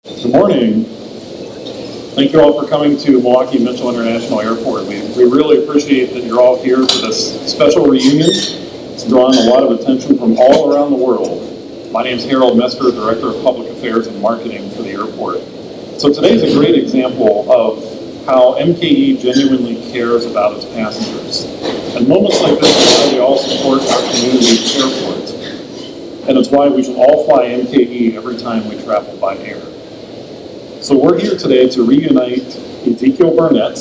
Good morning. Thank you all for coming to Milwaukee Mitchell International Airport. We really appreciate that you're all here for this special reunion. It's drawn a lot of attention from all around the world. My name is Harold Mester, Director of Public Affairs and Marketing for the airport. So today's a great example of how MKE genuinely cares about its passengers. And moments like this are why we all support our community airport. And it's why we should all fly MKE every time we travel by air. So we're here today to reunite Ezekiel Burnett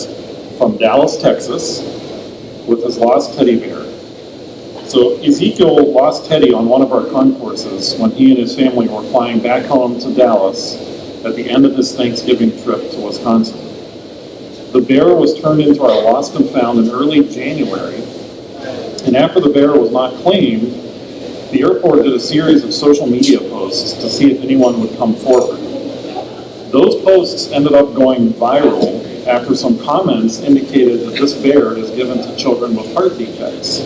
from Dallas, Texas, with his lost teddy bear. So Ezekiel lost Teddy on one of our concourses when he and his family were flying back home to Dallas at the end of his Thanksgiving trip to Wisconsin. The bear was turned into our lost and found in early January, and after the bear was not claimed, the airport did a series of social media posts to see if anyone would come forward. Those posts ended up going viral after some comments indicated that this bear is given to children with heart defects.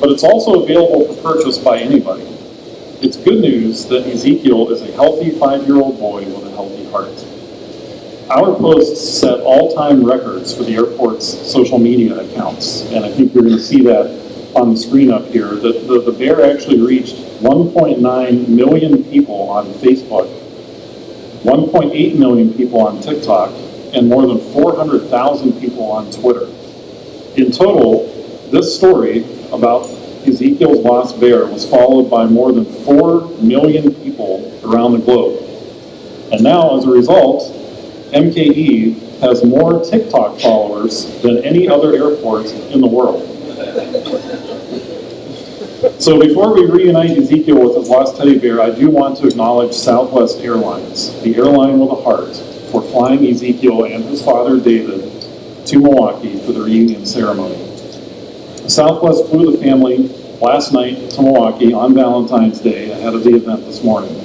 But it's also available for purchase by anybody. It's good news that Ezekiel is a healthy 5-year-old boy with a healthy heart. Our posts set all-time records for the airport's social media accounts, and I think you're going to see that on the screen up here. The bear actually reached 1.9 million people on Facebook, 1.8 million people on TikTok, and more than 400,000 people on Twitter. In total, this story about Ezekiel's lost bear was followed by more than 4 million people around the globe. And now, as a result, MKE has more TikTok followers than any other airport in the world. So before we reunite Ezekiel with his lost teddy bear, I do want to acknowledge Southwest Airlines, the airline with a heart, for flying Ezekiel and his father David to Milwaukee for the reunion ceremony. Southwest flew the family last night to Milwaukee on Valentine's Day ahead of the event this morning.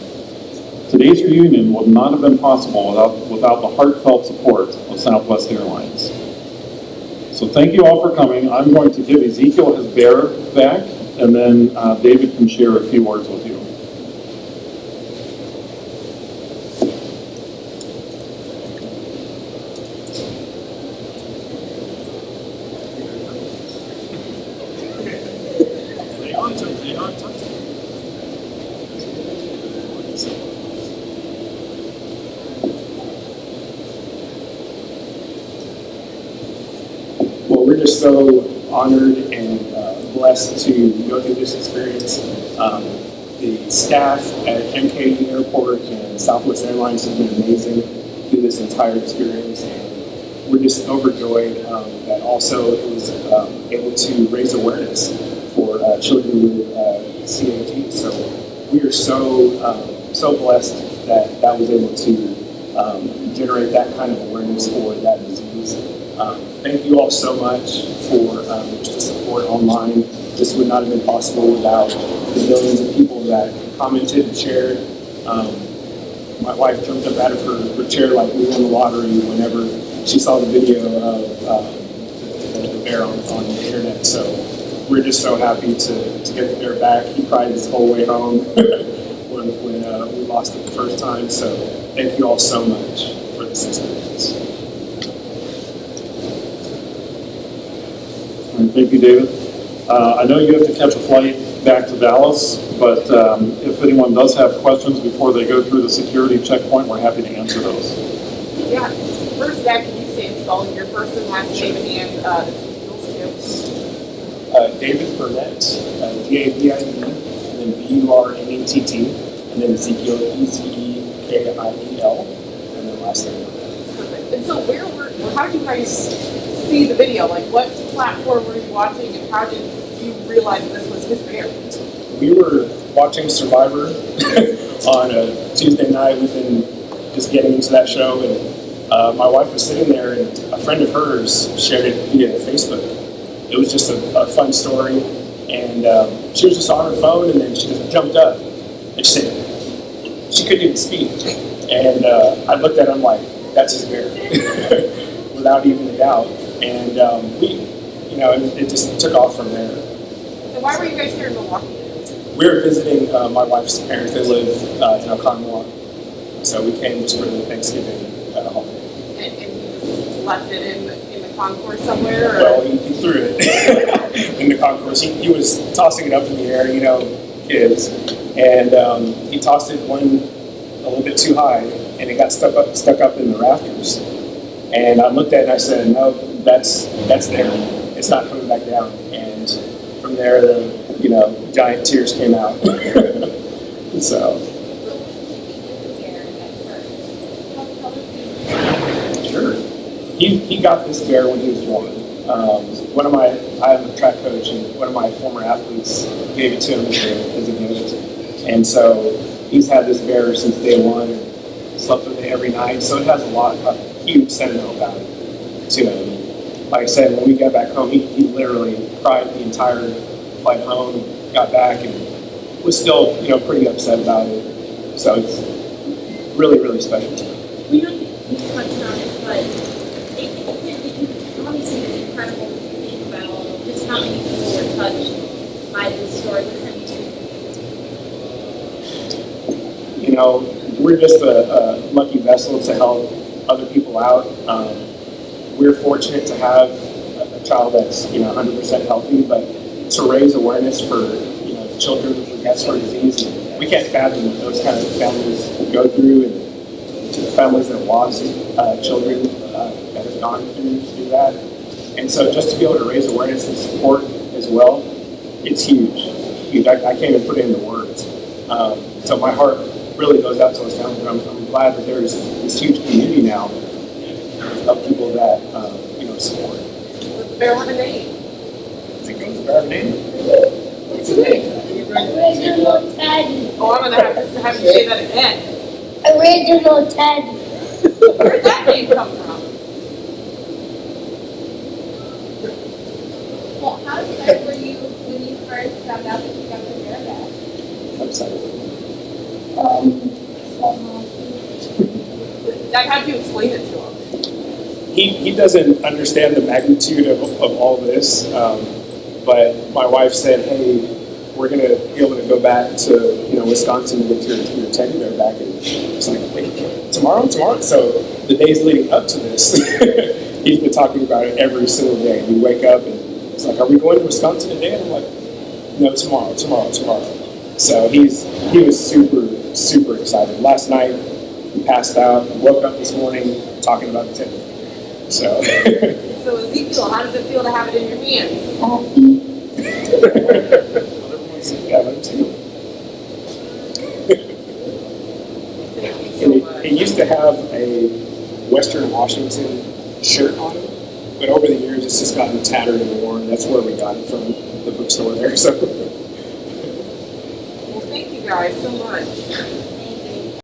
Today's reunion would not have been possible without the heartfelt support of Southwest Airlines. So thank you all for coming. I'm going to give Ezekiel his bear back, and then David can share a few words with you. Well, we're just so honored and blessed to go through this experience. The staff at MKE Airport and Southwest Airlines have been amazing through this entire experience, and we're just overjoyed that also it was able to raise awareness for children with CAT. So we are so blessed that that was able to generate that kind of awareness for that disease. Thank you all so much for just the support online. This would not have been possible without the millions of people that commented and shared. My wife jumped up out of her chair like we won the lottery whenever she saw the video of the bear on the internet. So we're just so happy to get the bear back. He cried his whole way home when we lost it the first time. So thank you all so much for this experience. Thank you, David. I know you have to catch a flight back to Dallas, but if anyone does have questions before they go through the security checkpoint, we're happy to answer those. Yeah. First, Zach, can you say spelling your first and last name and Ezekiel's too? David Burnett, D-A-V-I-D, and then B-U-R-N-E-T-T, and then Ezekiel, E-Z-E-K-I-E-L, and then last name. Perfect. And so how did you guys see the video? Like, what platform were you watching, and how did you realize this was his bear? We were watching Survivor on a Tuesday night. We've been just getting into that show, and my wife was sitting there, and a friend of hers shared it via Facebook. It was just a fun story, and she was just on her phone, and then she just jumped up, and she said, she couldn't even speak, and I looked at him like, that's his bear, without even a doubt, and it just took off from there. And why were you guys here in Milwaukee? We were visiting my wife's parents. They live in Oconomowoc. So we came just for the Thanksgiving holiday. And he just left it in the concourse somewhere, or? Well, he threw it in the concourse. He was tossing it up in the air, you know, kids. And he tossed it one a little bit too high, and it got stuck up in the rafters. And I looked at it and I said, no, that's there. It's not coming back down. And from there, giant tears came out. So. Sure. He got this bear when he was young. I am a track coach, and one of my former athletes gave it to him as a gift. And so he's had this bear since day one and slept with it every night. So it has a huge sentimental value to him. Like I said, when we got back home, he literally cried the entire flight home, got back, and was still, pretty upset about it. So it's really, really special to him. We don't think we touched on it, but it obviously it's incredible to think about just how many people were touched by this story. What does that mean? We're just a lucky vessel to help other people out. We're fortunate to have a child that's 100% healthy, but to raise awareness for children with Gastro disease, we can't fathom what those kind of families go through, and families that have lost children that have gone through that. And so just to be able to raise awareness and support as well, it's huge. I can't even put it into words. So my heart really goes out to those families. I'm glad that there's this huge community now of people that support. Does the bear have a name? Does it go with the bear name? What's the name? Original Teddy. Oh, I'm gonna have you say that again. Original Teddy. Where'd that name come from? Well, how excited were you when you first found out that you got the bear back? I'm excited. How do you explain it to him? He doesn't understand the magnitude of all this, but my wife said, hey, we're going to be able to go back to Wisconsin and get your teddy bear back. And it's like, wait, tomorrow? So the days leading up to this, he's been talking about it every single day. We wake up and it's like, are we going to Wisconsin today? And I'm like, no, tomorrow. So he was super, super excited. Last night, he passed out, woke up this morning talking about the teddy. So Ezekiel, how does it feel to have it in your hands? yeah, me too. Thank you so And much. he used to have a Western Washington shirt on him, but over the years it's just gotten tattered and worn. That's where we got it from, the bookstore there. So Well, thank you guys so much.